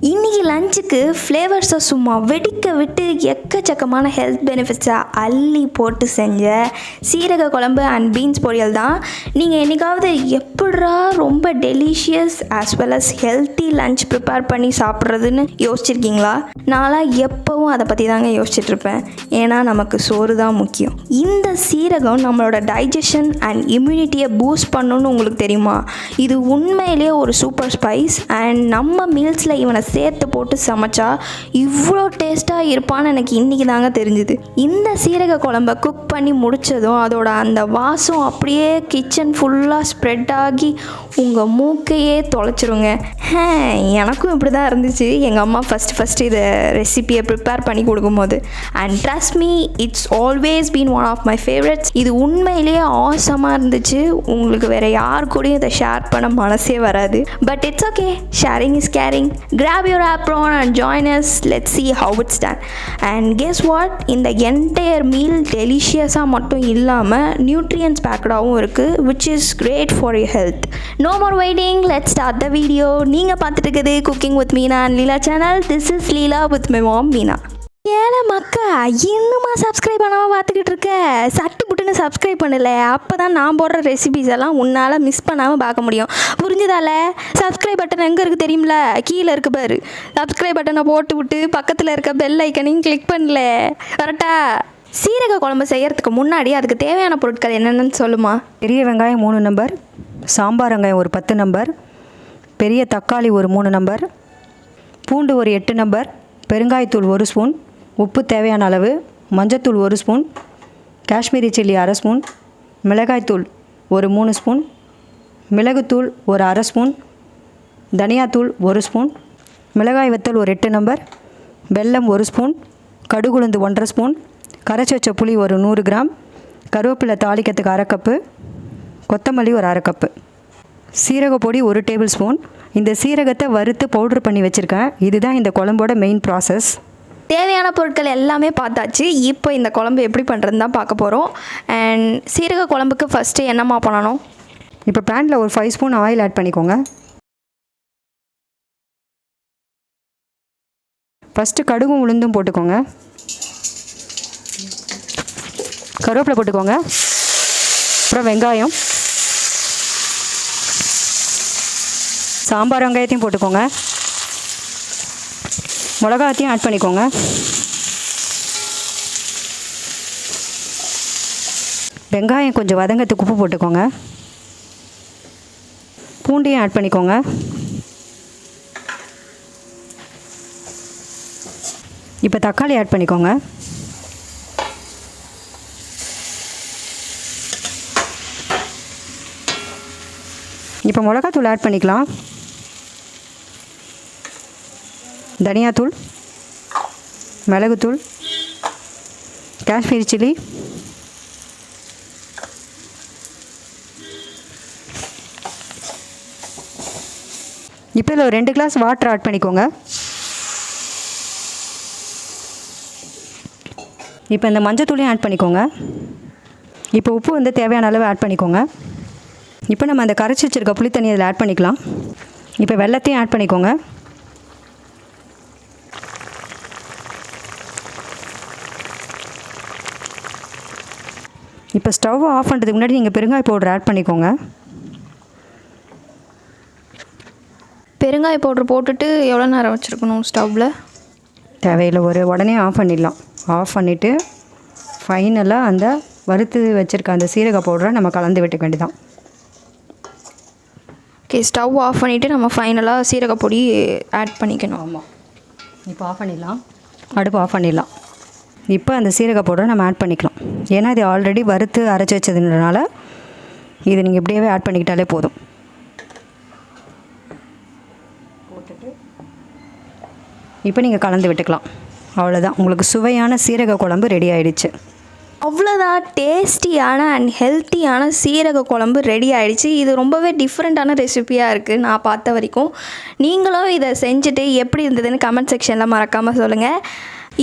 இன்றைக்கி லஞ்சுக்கு ஃப்ளேவர்ஸை சும்மா வெடிக்க விட்டு எக்கச்சக்கமான ஹெல்த் பெனிஃபிட்ஸை அள்ளி போட்டு செஞ்ச சீரக குழம்பு அண்ட் பீன்ஸ் பொரியல் தான். நீங்கள் என்றைக்காவது எப்படா ரொம்ப delicious as well as healthy lunch prepare பண்ணி சாப்பிட்றதுன்னு யோசிச்சிருக்கீங்களா? நான்லாம் எப்போவும் அதை பற்றி தாங்க யோசிச்சுட்ருப்பேன். ஏன்னா நமக்கு சோறு தான் முக்கியம். இந்த சீரகம் நம்மளோட டைஜஷன் அண்ட் இம்யூனிட்டியை பூஸ்ட் பண்ணணுன்னு உங்களுக்கு தெரியுமா? இது உண்மையிலேயே ஒரு சூப்பர் ஸ்பைஸ் அண்ட் நம்ம மீல்ஸில் இவனை சேர்த்து போட்டு சமைச்சா இவ்வளோ டேஸ்ட்டாக இருப்பான்னு எனக்கு இன்றைக்கி தாங்க தெரிஞ்சுது. இந்த சீரக குழம்ப குக் பண்ணி முடித்ததும் அதோட அந்த வாசம் அப்படியே கிச்சன் ஃபுல்லாக ஸ்ப்ரெட் ஆகி உங்கள் மூக்கையே தொலைச்சிருங்க. எனக்கும் இப்படி தான் இருந்துச்சு எங்கள் அம்மா ஃபஸ்ட்டு இதை ரெசிபியை ப்ரிப்பேர் பண்ணி கொடுக்கும்போது. And trust me, it's always been one of my favourites. இது உண்மையிலேயே ஆசமாக இருந்துச்சு. உங்களுக்கு வேறு யார் கூடயும் இதை ஷேர் பண்ண மனசே வராது. But it's okay, sharing is caring. Grab your apron and join us. Let's see how it's done. And guess what? இந்த entire meal delicious-ஆ மட்டும் இல்லாமல் nutrients packed-ஆகவும் இருக்குது, which is great for your health. No more waiting. Let's start the video. நீங்கள் பார்த்துட்டு இருக்குது Cooking with Meena and Leela channel. This is Leela with my mom Meena. ஏன்னா மக்கா இன்னுமா subscribe பண்ணாமல் பார்த்துக்கிட்டு இருக்க? சட்டு புட்டுன்னு சப்ஸ்கிரைப் பண்ணல. அப்போ தான் நான் போடுற ரெசிபிஸ் எல்லாம் உன்னால் மிஸ் பண்ணாமல் பார்க்க முடியும். புரிஞ்சுதால? சப்ஸ்கிரைப் பட்டன் எங்கே இருக்குது தெரியுமில? கீழே இருக்கு பாரு. சப்ஸ்கிரைப் பட்டனை போட்டு விட்டு பக்கத்தில் இருக்க பெல் ஐக்கனையும் கிளிக் பண்ணல. கரெக்டா? சீரக குழம்பு செய்கிறதுக்கு முன்னாடி அதுக்கு தேவையான பொருட்கள் என்னென்னு சொல்லுமா? பெரிய வெங்காயம் 3 நம்பர், சாம்பார் வெங்காயம் ஒரு 10 நம்பர், பெரிய தக்காளி ஒரு 3 நம்பர், பூண்டு ஒரு 8 நம்பர், பெருங்காயத்தூள் 1 ஸ்பூன், உப்பு தேவையான அளவு, மஞ்சத்தூள் 1 ஸ்பூன், காஷ்மீரி சில்லி 1/2 ஸ்பூன், மிளகாய்த்தூள் ஒரு 3 ஸ்பூன், மிளகுத்தூள் ஒரு 1/2 ஸ்பூன், தனியாத்தூள் 1 ஸ்பூன், மிளகாய் வத்தல் ஒரு 8 நம்பர், வெல்லம் 1 ஸ்பூன், கடுகுளுந்து 1/2 ஸ்பூன், கரைச்சி வச்ச புளி ஒரு 100 கிராம், கருவேப்பிலை தாளிக்கிறதுக்கு 1/2 கப்பு, கொத்தமல்லி ஒரு 1/2 கப்பு, சீரகப்பொடி 1 டேபிள் ஸ்பூன். இந்த சீரகத்தை வறுத்து பவுட்ரு பண்ணி வச்சுருக்கேன். இதுதான் இந்த குழம்போட மெயின் ப்ராசஸ். தேவையான பொருட்கள் எல்லாமே பார்த்தாச்சு. இப்போ இந்த குழம்பு எப்படி பண்ணுறதுன்னு தான் பார்க்க போகிறோம். அண்ட் சீரக குழம்புக்கு ஃபஸ்ட்டு என்னம்மா பண்ணணும்? இப்போ பேனில் ஒரு 5 ஸ்பூன் ஆயில் ஆட் பண்ணிக்கோங்க. ஃபஸ்ட்டு கடுகும் உளுந்தும் போட்டுக்கோங்க. கருவேப்பிலை போட்டுக்கோங்க. அப்புறம் வெங்காயம், சாம்பார் வெங்காயத்தையும் போட்டுக்கோங்க. மிளகாத்தையும் ஆட் பண்ணிக்கோங்க. வெங்காயம் கொஞ்சம் வதங்கிறதுக்கு உப்பு போட்டுக்கோங்க. பூண்டையும் ஆட் பண்ணிக்கோங்க. இப்போ தக்காளி ஆட் பண்ணிக்கோங்க. இப்போ மிளகாத்தூள் ஆட் பண்ணிக்கலாம். தனியாத்தூள், மிளகுத்தூள், காஷ்மீரி சில்லி, இப்போ இதில் ஒரு 2 கிளாஸ் வாட்டர் ஆட் பண்ணிக்கோங்க. இப்போ இந்த மஞ்சத்தூளையும் ஆட் பண்ணிக்கோங்க. இப்போ உப்பு வந்து தேவையான அளவு ஆட் பண்ணிக்கோங்க. இப்போ நம்ம அந்த கரைச்சி வச்சுருக்க புளி தண்ணி அதில் ஆட் பண்ணிக்கலாம். இப்போ வெல்லத்தையும் ஆட் பண்ணிக்கோங்க. இப்போ ஸ்டவ் ஆஃப் பண்ணுறதுக்கு முன்னாடி நீங்கள் பெருங்காய பவுடர் ஆட் பண்ணிக்கோங்க. பெருங்காய பவுடர் போட்டுட்டு எவ்வளோ நேரம் வச்சுருக்கணும் ஸ்டவ்வில்? தேவையில்லை, உடனே ஆஃப் பண்ணிடலாம். ஆஃப் பண்ணிவிட்டு ஃபைனலாக அந்த வறுத்து வச்சுருக்க அந்த சீரக பவுடரை நம்ம கலந்து விட்டுக்க வேண்டியதான். ஓகே, ஸ்டவ் ஆஃப் பண்ணிவிட்டு நம்ம ஃபைனலாக சீரக பொடி ஆட் பண்ணிக்கணும். ஆமாம், இப்போ ஆஃப் பண்ணிடலாம். அடுப்பு ஆஃப் பண்ணிடலாம். இப்போ அந்த சீரக பவுடரை நம்ம ஆட் பண்ணிக்கலாம். ஏன்னா இது ஆல்ரெடி வறுத்து அரைச்சி வச்சதுனால இது நீங்கள் இப்படியே ஆட் பண்ணிக்கிட்டாலே போதும். போட்டுட்டு இப்போ நீங்கள் கலந்து விட்டுக்கலாம். அவ்வளோதான், உங்களுக்கு சுவையான சீரக குழம்பு ரெடி ஆகிடுச்சு. அவ்வளோதான், டேஸ்டியான அண்ட் ஹெல்த்தியான சீரக குழம்பு ரெடி ஆகிடுச்சு. இது ரொம்பவே டிஃப்ரெண்ட்டான ரெசிபியாக இருக்குது நான் பார்த்த வரைக்கும். நீங்களும் இதை செஞ்சுட்டு எப்படி இருந்ததுன்னு கமெண்ட் செக்ஷனில் மறக்காமல் சொல்லுங்கள்.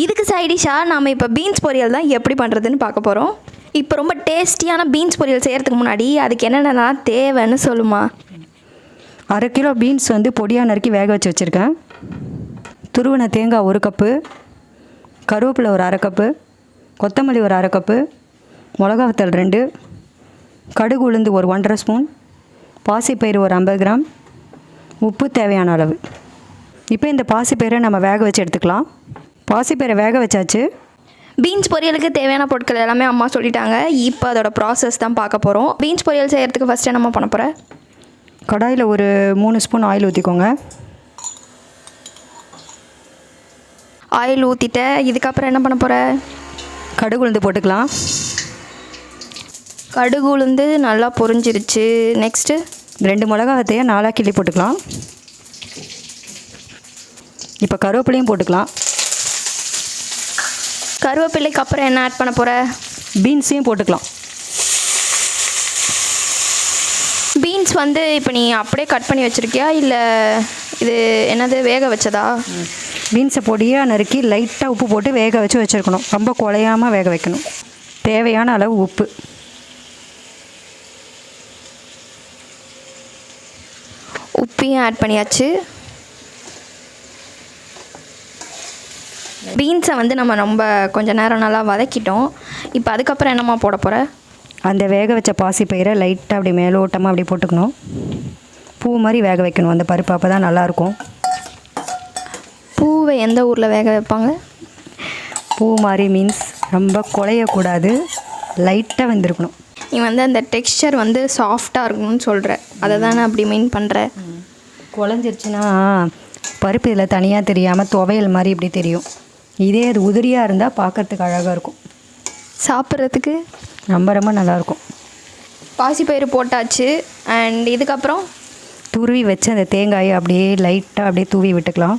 இதுக்கு சைடிஷாக நாம் இப்போ பீன்ஸ் பொரியல் தான் எப்படி பண்ணுறதுன்னு பார்க்க போகிறோம். இப்போ ரொம்ப டேஸ்டியான பீன்ஸ் பொரியல் செய்கிறதுக்கு முன்னாடி அதுக்கு என்னென்னா தேவைன்னு சொல்லுமா? 1/2 கிலோ பீன்ஸ் வந்து பொடியாக நறுக்கி வேக வச்சு வச்சுருக்கேன். துருவின தேங்காய் 1 கப்பு, கருவேப்பிலை ஒரு 1/2 கப்பு, கொத்தமல்லி ஒரு 1/2 கப்பு, மிளகாவத்தல் 2, கடுகு உளுந்து ஒரு 1½ ஸ்பூன், பாசிப்பயிறு ஒரு 50 கிராம், உப்பு தேவையான அளவு. இப்போ இந்த பாசிப்பயிரை நம்ம வேக வச்சு எடுத்துக்கலாம். பாசிப்பயிரை வேக வச்சாச்சு. பீன்ஸ் பொரியலுக்கு தேவையான பொருட்கள் எல்லாமே அம்மா சொல்லிட்டாங்க. இப்போ அதோட ப்ராசஸ் தான் பார்க்க போகிறோம். பீன்ஸ் பொரியல் செய்கிறதுக்கு ஃபஸ்ட்டு என்னம்மா பண்ண போகிறேன்? கடாயில் ஒரு 3 ஸ்பூன் ஆயில் ஊற்றிக்கோங்க. ஆயில் ஊற்றிட்டேன். இதுக்கப்புறம் என்ன பண்ண போகிற? கடுகு உளுந்து போட்டுக்கலாம். கடுகு உளுந்து நல்லா பொரிஞ்சிருச்சு. நெக்ஸ்ட்டு 2 மிளகாவத்தையை 4 கிள்ளி போட்டுக்கலாம். இப்போ கருவேப்பிலையும் போட்டுக்கலாம். கருவேப்பிலைக்கு அப்புறம் என்ன ஆட் பண்ண போகிற? பீன்ஸையும் போட்டுக்கலாம். பீன்ஸ் வந்து இப்போ நீ அப்படியே கட் பண்ணி வச்சுருக்கியா இல்லை இது என்னது வேக வச்சதா? பீன்ஸை பொடியாக நறுக்கி லைட்டாக உப்பு போட்டு வேக வச்சு வச்சுருக்கணும். ரொம்ப குழையாமல் வேக வைக்கணும். தேவையான அளவு உப்பு. உப்பையும் ஆட் பண்ணியாச்சு. பீன்ஸை வந்து நம்ம ரொம்ப கொஞ்சம் நேரம் நல்லா வதக்கிட்டோம். இப்போ அதுக்கப்புறம் என்னம்மா போட போகிற? அந்த வேக வச்ச பாசிப்பயிரை லைட்டாக அப்படி மேலோட்டமாக அப்படி போட்டுக்கணும். பூ மாதிரி வேக வைக்கணும் அந்த பருப்பு, அப்போ தான் நல்லாயிருக்கும். பூவை எந்த ஊரில் வேக வைப்பாங்க? பூ மாதிரி மீன்ஸ் ரொம்ப குழையக்கூடாது, லைட்டாக வெந்திருக்கணும். நீ வந்து அந்த டெக்ஸ்சர் வந்து சாஃப்டாக இருக்கணும்னு சொல்கிற, அதை தானே அப்படி மீன் பண்ணுற? குழஞ்சிருச்சுன்னா பருப்பு இதில் தனியாக தெரியாமல் துவையல் மாதிரி இப்படி தெரியும். இதே அது உதிரியாக இருந்தால் பார்க்கறதுக்கு அழகாக இருக்கும், சாப்பிட்றதுக்கு ரொம்ப ரொம்ப நல்லாயிருக்கும். பாசிப்பயிறு போட்டாச்சு. அண்ட் இதுக்கப்புறம் துருவி வச்சு அந்த தேங்காயை அப்படியே லைட்டாக அப்படியே தூவி விட்டுக்கலாம்.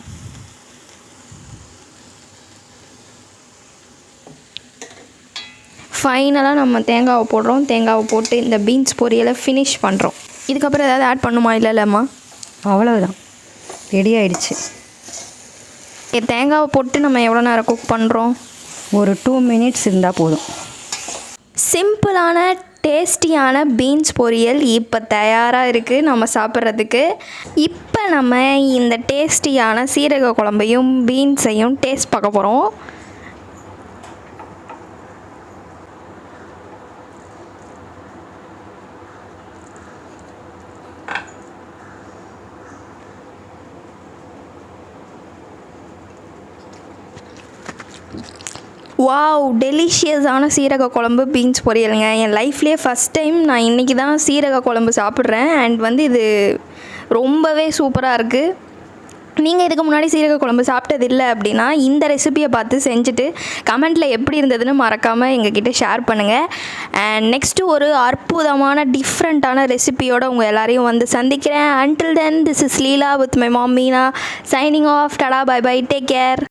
ஃபைனலாக நம்ம தேங்காவை போடுறோம். தேங்காவை போட்டு இந்த பீன்ஸ் பொரியலை ஃபினிஷ் பண்ணுறோம். இதுக்கப்புறம் ஏதாவது ஆட் பண்ணுமா? இல்லைம்மா, அவ்வளவுதான், ரெடி ஆயிடுச்சு. தேங்காவை போட்டு நம்ம எவ்வளோ நேரம் குக் பண்ணுறோம்? ஒரு 2 மினிட்ஸ் இருந்தால் போதும். சிம்பிளான டேஸ்டியான பீன்ஸ் பொரியல் இப்போ தயாராக இருக்குது நம்ம சாப்பிட்றதுக்கு. இப்போ நம்ம இந்த டேஸ்டியான சீரக குழம்பையும் பீன்ஸையும் டேஸ்ட் பார்க்க போகிறோம். வாவ், டெலிஷியஸான சீரக குழம்பு பீன்ஸ் பொரியலுங்க. என் லைஃப்லேயே ஃபஸ்ட் டைம் நான் இன்றைக்கி தான் சீரக குழம்பு சாப்பிட்றேன். அண்ட் வந்து இது ரொம்பவே சூப்பராக இருக்குது. நீங்கள் இதுக்கு முன்னாடி சீரக குழம்பு சாப்பிட்டது இல்லை அப்படின்னா இந்த ரெசிபியை பார்த்து செஞ்சுட்டு கமெண்ட்டில் எப்படி இருந்ததுன்னு மறக்காமல் எங்ககிட்ட ஷேர் பண்ணுங்கள். அண்ட் நெக்ஸ்ட்டு ஒரு அற்புதமான டிஃப்ரெண்ட்டான ரெசிபியோடு உங்கள் எல்லாரையும் வந்து சந்திக்கிறேன். Until then, this is Leela with my mom Meena, signing off. Tata, bye bye, take care.